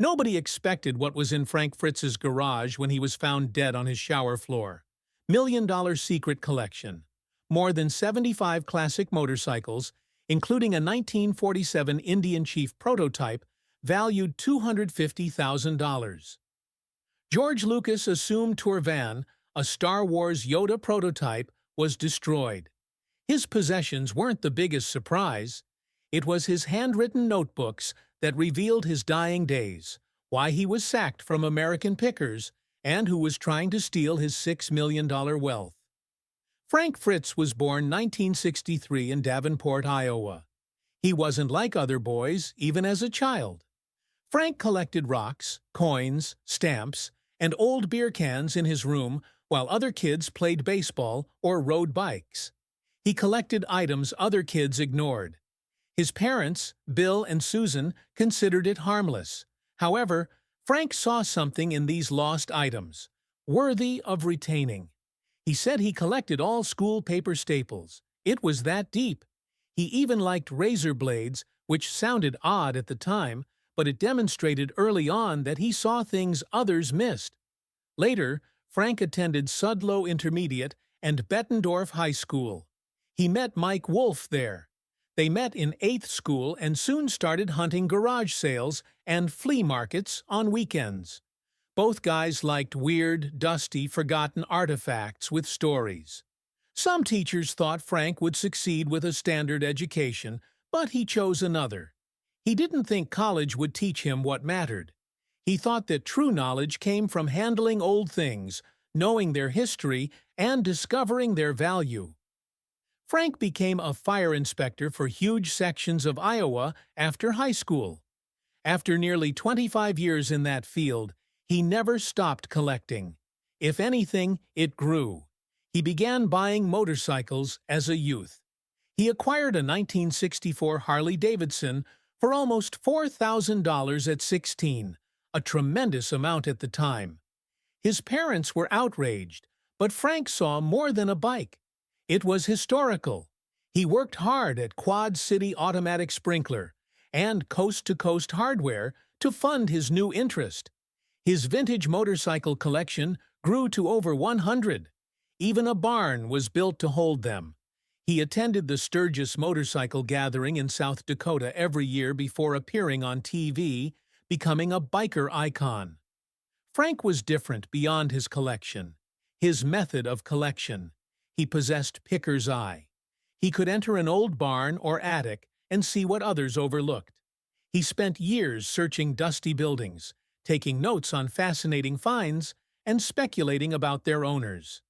Nobody expected what was in Frank Fritz's garage when he was found dead on his shower floor. $1 million secret collection. More than 75 classic motorcycles, including a 1947 Indian Chief prototype, valued $250,000. George Lucas' assumed tour van, a Star Wars Yoda prototype, was destroyed. His possessions weren't the biggest surprise. It was his handwritten notebooks that revealed his dying days, why he was sacked from American Pickers, and who was trying to steal his $6 million wealth. Frank Fritz was born 1963 in Davenport, Iowa. He wasn't like other boys, even as a child. Frank collected rocks, coins, stamps, and old beer cans in his room while other kids played baseball or rode bikes. He collected items other kids ignored. His parents, Bill and Susan, considered it harmless. However, Frank saw something in these lost items, worthy of retaining. He said he collected all school paper staples. It was that deep. He even liked razor blades, which sounded odd at the time, but it demonstrated early on that he saw things others missed. Later, Frank attended Sudlow Intermediate and Bettendorf High School. He met Mike Wolfe there. They met in 8th school and soon started hunting garage sales and flea markets on weekends. Both guys liked weird, dusty, forgotten artifacts with stories. Some teachers thought Frank would succeed with a standard education, but he chose another. He didn't think college would teach him what mattered. He thought that true knowledge came from handling old things, knowing their history, and discovering their value. Frank became a fire inspector for huge sections of Iowa after high school. After nearly 25 years in that field, he never stopped collecting. If anything, it grew. He began buying motorcycles as a youth. He acquired a 1964 Harley-Davidson for almost $4,000 at 16, a tremendous amount at the time. His parents were outraged, but Frank saw more than a bike. It was historical. He worked hard at Quad City Automatic Sprinkler and Coast to Coast Hardware to fund his new interest. His vintage motorcycle collection grew to over 100. Even a barn was built to hold them. He attended the Sturgis Motorcycle Gathering in South Dakota every year before appearing on TV, becoming a biker icon. Frank was different beyond his collection. His method of collection. He possessed picker's eye. He could enter an old barn or attic and see what others overlooked. He spent years searching dusty buildings, taking notes on fascinating finds, and speculating about their owners.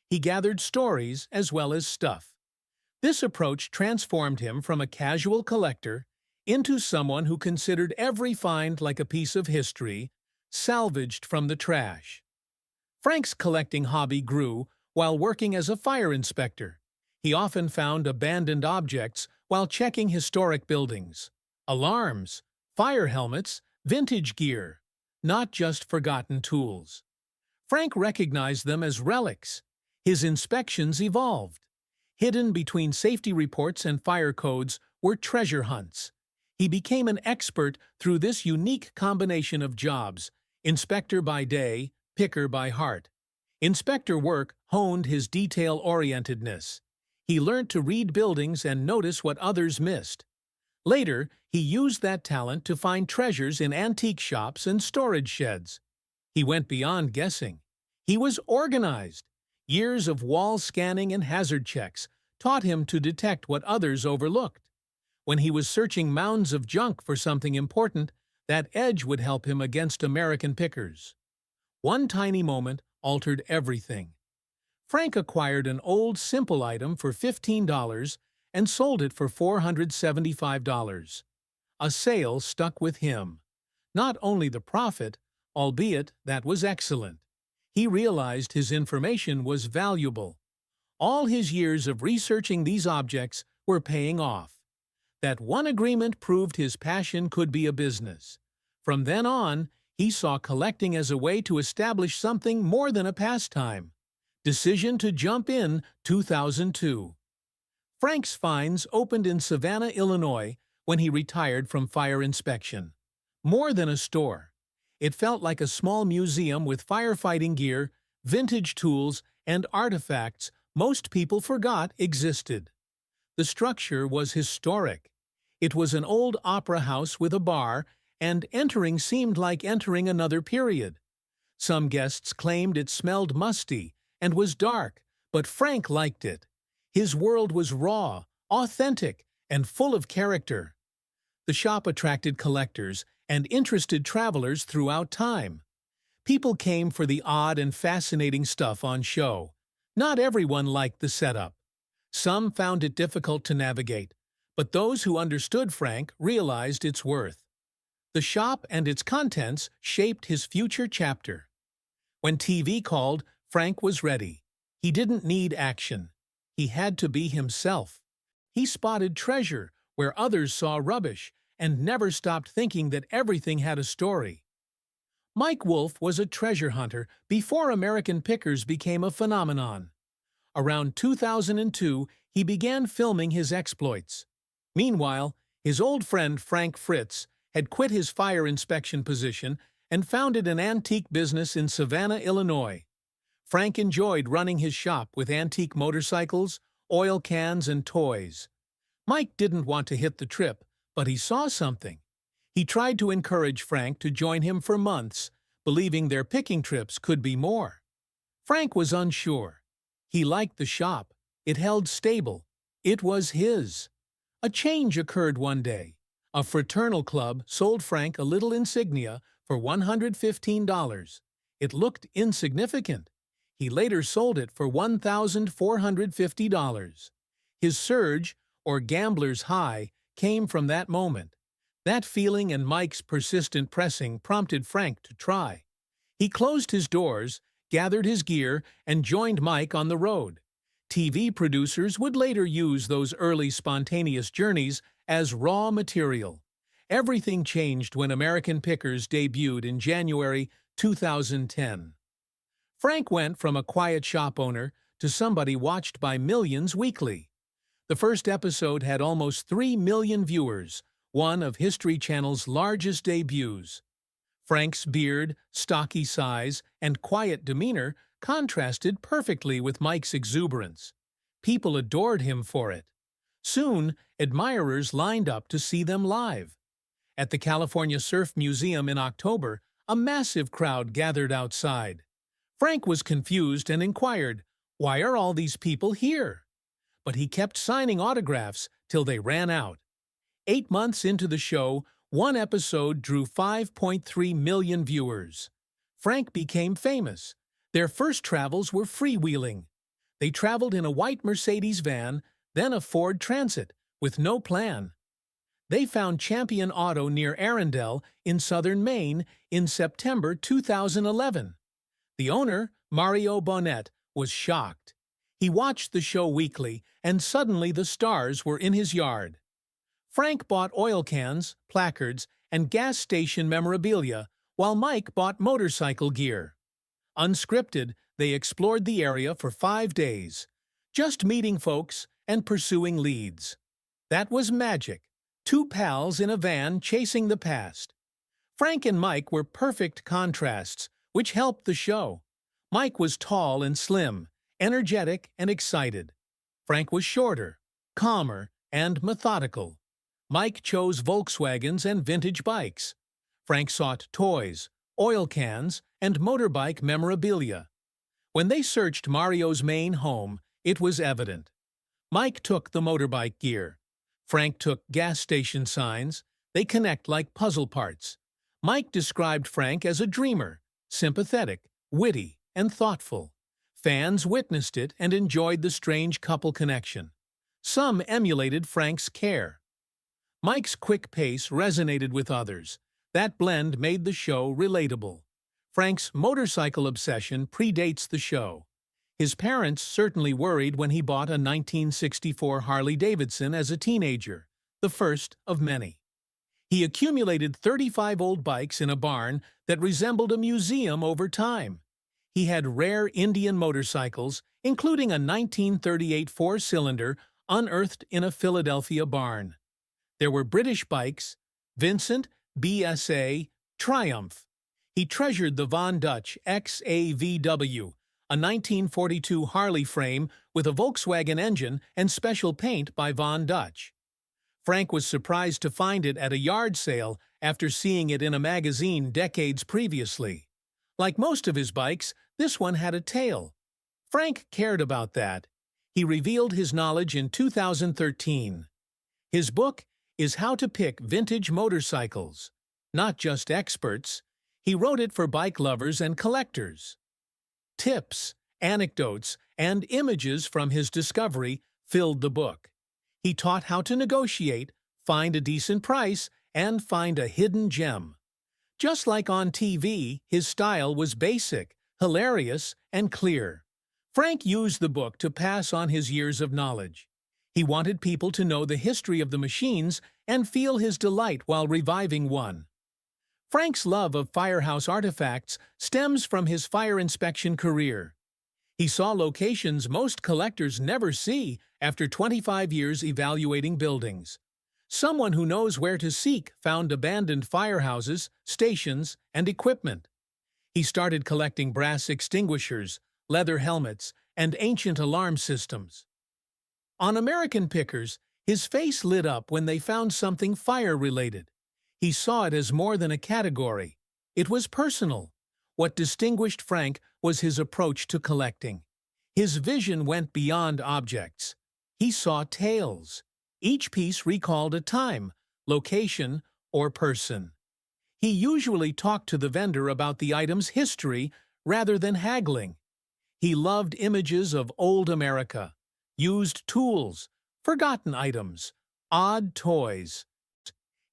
He gathered stories as well as stuff. This approach transformed him from a casual collector into someone who considered every find like a piece of history, salvaged from the trash. Frank's collecting hobby grew while working as a fire inspector. He often found abandoned objects while checking historic buildings. Alarms, fire helmets, vintage gear, not just forgotten tools. Frank recognized them as relics. His inspections evolved. Hidden between safety reports and fire codes were treasure hunts. He became an expert through this unique combination of jobs, inspector by day, picker by heart. Inspector work honed his detail-orientedness. He learned to read buildings and notice what others missed. Later, he used that talent to find treasures in antique shops and storage sheds. He went beyond guessing. He was organized. Years of wall scanning and hazard checks taught him to detect what others overlooked. When he was searching mounds of junk for something important, that edge would help him against American pickers. One tiny moment altered everything. Frank acquired an old, simple item for $15 and sold it for $475. A sale stuck with him. Not only the profit, albeit that was excellent. He realized his information was valuable. All his years of researching these objects were paying off. That one agreement proved his passion could be a business. From then on, he saw collecting as a way to establish something more than a pastime. Decision to jump in 2002. Frank's finds opened in Savannah, Illinois, when he retired from fire inspection. More than a store. It felt like a small museum with firefighting gear, vintage tools, and artifacts most people forgot existed. The structure was historic. It was an old opera house with a bar, and entering seemed like entering another period. Some guests claimed it smelled musty and was dark, but Frank liked it. His world was raw, authentic, and full of character. The shop attracted collectors and interested travelers throughout time. People came for the odd and fascinating stuff on show. Not everyone liked the setup. Some found it difficult to navigate, but those who understood Frank realized its worth. The shop and its contents shaped his future chapter. When TV called, Frank was ready. He didn't need action. He had to be himself. He spotted treasure where others saw rubbish and never stopped thinking that everything had a story. Mike Wolfe was a treasure hunter before American Pickers became a phenomenon. Around 2002, he began filming his exploits. Meanwhile, his old friend Frank Fritz had quit his fire inspection position and founded an antique business in Savannah, Illinois. Frank enjoyed running his shop with antique motorcycles, oil cans, and toys. Mike didn't want to hit the trip, but he saw something. He tried to encourage Frank to join him for months, believing their picking trips could be more. Frank was unsure. He liked the shop. It held stable. It was his. A change occurred one day. A fraternal club sold Frank a little insignia for $115. It looked insignificant. He later sold it for $1,450. His surge, or gambler's high, came from that moment. That feeling and Mike's persistent pressing prompted Frank to try. He closed his doors, gathered his gear, and joined Mike on the road. TV producers would later use those early spontaneous journeys as raw material. Everything changed when American Pickers debuted in January 2010. Frank went from a quiet shop owner to somebody watched by millions weekly. The first episode had almost 3 million viewers, one of History Channel's largest debuts. Frank's beard, stocky size, and quiet demeanor contrasted perfectly with Mike's exuberance. People adored him for it. Soon, admirers lined up to see them live. At the California Surf Museum in October, a massive crowd gathered outside. Frank was confused and inquired, "Why are all these people here?" But he kept signing autographs till they ran out. 8 months into the show, one episode drew 5.3 million viewers. Frank became famous. Their first travels were freewheeling. They traveled in a white Mercedes van, then a Ford Transit, with no plan. They found Champion Auto near Arundel in southern Maine in September 2011. The owner, Mario Bonnet, was shocked. He watched the show weekly, and suddenly the stars were in his yard. Frank bought oil cans, placards, and gas station memorabilia, while Mike bought motorcycle gear. Unscripted, they explored the area for 5 days, just meeting folks and pursuing leads. That was magic. 2 pals in a van chasing the past. Frank and Mike were perfect contrasts, which helped the show. Mike was tall and slim, energetic and excited. Frank was shorter, calmer, and methodical. Mike chose Volkswagens and vintage bikes. Frank sought toys, oil cans, and motorbike memorabilia. When they searched Mario's main home, it was evident. Mike took the motorbike gear. Frank took gas station signs. They connect like puzzle parts. Mike described Frank as a dreamer, sympathetic, witty, and thoughtful. Fans witnessed it and enjoyed the strange couple connection. Some emulated Frank's care. Mike's quick pace resonated with others. That blend made the show relatable. Frank's motorcycle obsession predates the show. His parents certainly worried when he bought a 1964 Harley-Davidson as a teenager, the first of many. He accumulated 35 old bikes in a barn that resembled a museum over time. He had rare Indian motorcycles, including a 1938 four-cylinder unearthed in a Philadelphia barn. There were British bikes, Vincent, BSA, Triumph. He treasured the Von Dutch XAVW, a 1942 Harley frame with a Volkswagen engine and special paint by Von Dutch. Frank was surprised to find it at a yard sale after seeing it in a magazine decades previously. Like most of his bikes, this one had a tail. Frank cared about that. He revealed his knowledge in 2013. His book is How to Pick Vintage Motorcycles. Not just experts. He wrote it for bike lovers and collectors. Tips, anecdotes, and images from his discovery filled the book. He taught how to negotiate, find a decent price, and find a hidden gem. Just like on TV, his style was basic, hilarious, and clear. Frank used the book to pass on his years of knowledge. He wanted people to know the history of the machines and feel his delight while reviving one. Frank's love of firehouse artifacts stems from his fire inspection career. He saw locations most collectors never see after 25 years evaluating buildings. Someone who knows where to seek found abandoned firehouses, stations, and equipment. He started collecting brass extinguishers, leather helmets, and ancient alarm systems. On American Pickers, his face lit up when they found something fire-related. He saw it as more than a category. It was personal. What distinguished Frank was his approach to collecting. His vision went beyond objects. He saw tales. Each piece recalled a time, location, or person. He usually talked to the vendor about the item's history rather than haggling. He loved images of old America, used tools, forgotten items, odd toys.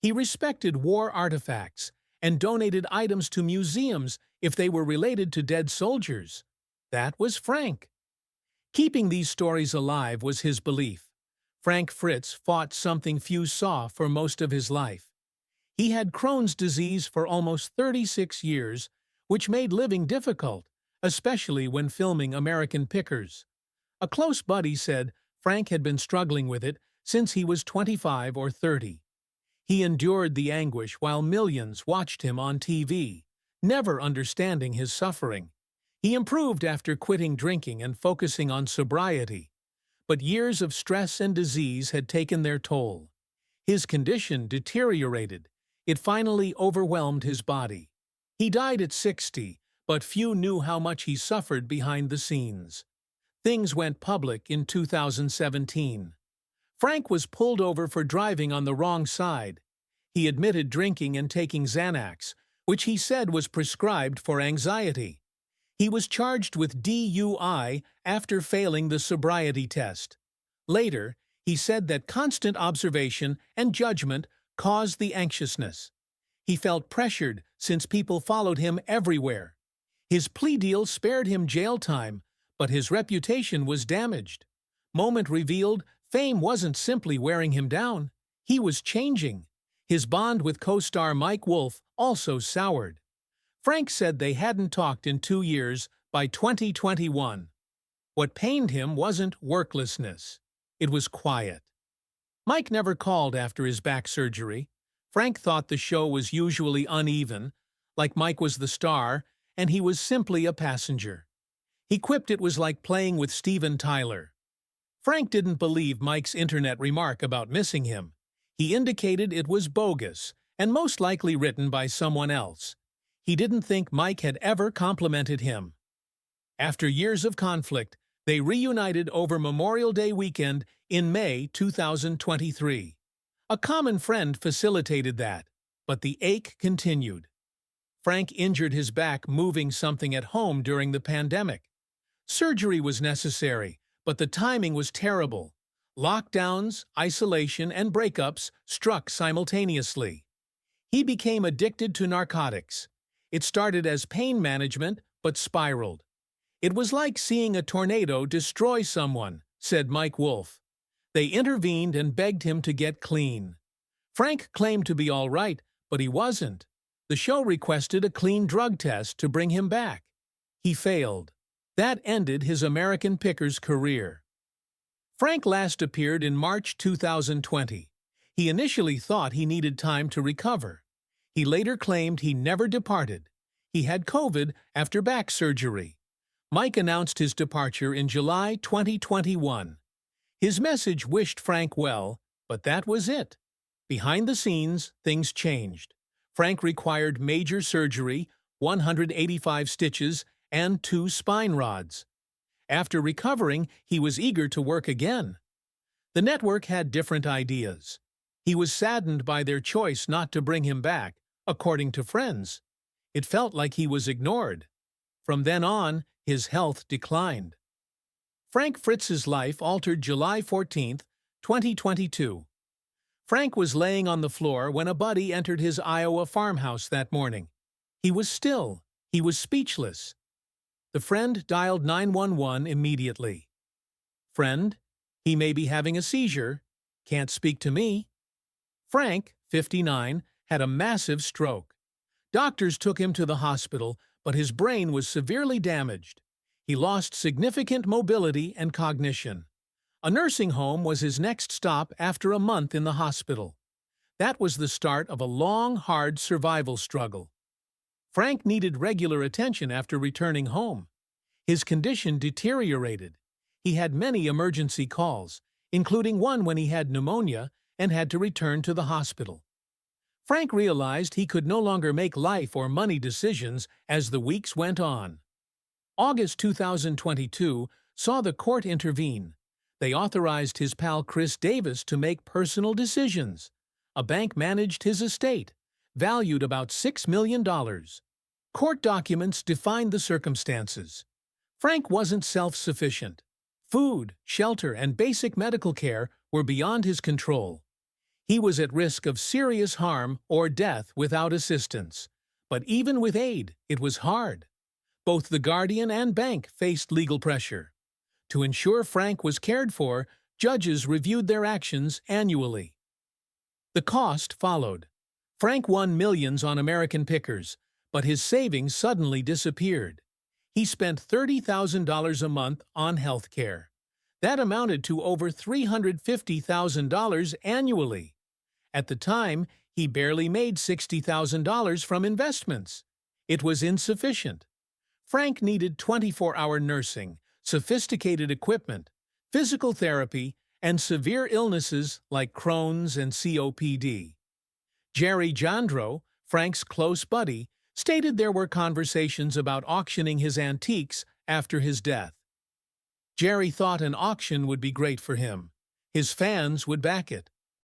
He respected war artifacts and donated items to museums if they were related to dead soldiers. That was Frank. Keeping these stories alive was his belief. Frank Fritz fought something few saw for most of his life. He had Crohn's disease for almost 36 years, which made living difficult, especially when filming American Pickers. A close buddy said Frank had been struggling with it since he was 25 or 30. He endured the anguish while millions watched him on TV, never understanding his suffering. He improved after quitting drinking and focusing on sobriety. But years of stress and disease had taken their toll. His condition deteriorated. It finally overwhelmed his body. He died at 60, but few knew how much he suffered behind the scenes. Things went public in 2017. Frank was pulled over for driving on the wrong side. He admitted drinking and taking Xanax, which he said was prescribed for anxiety. He was charged with DUI after failing the sobriety test. Later, he said that constant observation and judgment caused the anxiousness. He felt pressured since people followed him everywhere. His plea deal spared him jail time, but his reputation was damaged. Moment revealed fame wasn't simply wearing him down. He was changing. His bond with co-star Mike Wolfe also soured. Frank said they hadn't talked in 2 years by 2021. What pained him wasn't worklessness. It was quiet. Mike never called after his back surgery. Frank thought the show was usually uneven, like Mike was the star, and he was simply a passenger. He quipped it was like playing with Steven Tyler. Frank didn't believe Mike's internet remark about missing him. He indicated it was bogus, and most likely written by someone else. He didn't think Mike had ever complimented him. After years of conflict, they reunited over Memorial Day weekend in May 2023. A common friend facilitated that, but the ache continued. Frank injured his back moving something at home during the pandemic. Surgery was necessary, but the timing was terrible. Lockdowns, isolation, and breakups struck simultaneously. He became addicted to narcotics. It started as pain management, but spiraled. It was like seeing a tornado destroy someone, said Mike Wolfe. They intervened and begged him to get clean. Frank claimed to be all right, but he wasn't. The show requested a clean drug test to bring him back. He failed. That ended his American Pickers career. Frank last appeared in March 2020. He initially thought he needed time to recover. He later claimed he never departed. He had COVID after back surgery. Mike announced his departure in July 2021. His message wished Frank well, but that was it. Behind the scenes, things changed. Frank required major surgery, 185 stitches, and 2 spine rods. After recovering, he was eager to work again. The network had different ideas. He was saddened by their choice not to bring him back, according to friends. It felt like he was ignored. From then on, his health declined. Frank Fritz's life altered July 14, 2022. Frank was laying on the floor when a buddy entered his Iowa farmhouse that morning. He was still. He was speechless. The friend dialed 911 immediately. "Friend, he may be having a seizure. Can't speak to me." Frank, 59, had a massive stroke. Doctors took him to the hospital, but his brain was severely damaged. He lost significant mobility and cognition. A nursing home was his next stop after a month in the hospital. That was the start of a long, hard survival struggle. Frank needed regular attention after returning home. His condition deteriorated. He had many emergency calls, including one when he had pneumonia and had to return to the hospital. Frank realized he could no longer make life or money decisions as the weeks went on. August 2022 saw the court intervene. They authorized his pal Chris Davis to make personal decisions. A bank managed his estate, valued about $6 million. Court documents defined the circumstances. Frank wasn't self-sufficient. Food, shelter, and basic medical care were beyond his control. He was at risk of serious harm or death without assistance. But even with aid, it was hard. Both the Guardian and bank faced legal pressure. To ensure Frank was cared for, judges reviewed their actions annually. The cost followed. Frank won millions on American pickers, but his savings suddenly disappeared. He spent $30,000 a month on health care. That amounted to over $350,000 annually. At the time, he barely made $60,000 from investments. It was insufficient. Frank needed 24-hour nursing, sophisticated equipment, physical therapy, and severe illnesses like Crohn's and COPD. Jerry Jandro, Frank's close buddy, stated there were conversations about auctioning his antiques after his death. Jerry thought an auction would be great for him. His fans would back it.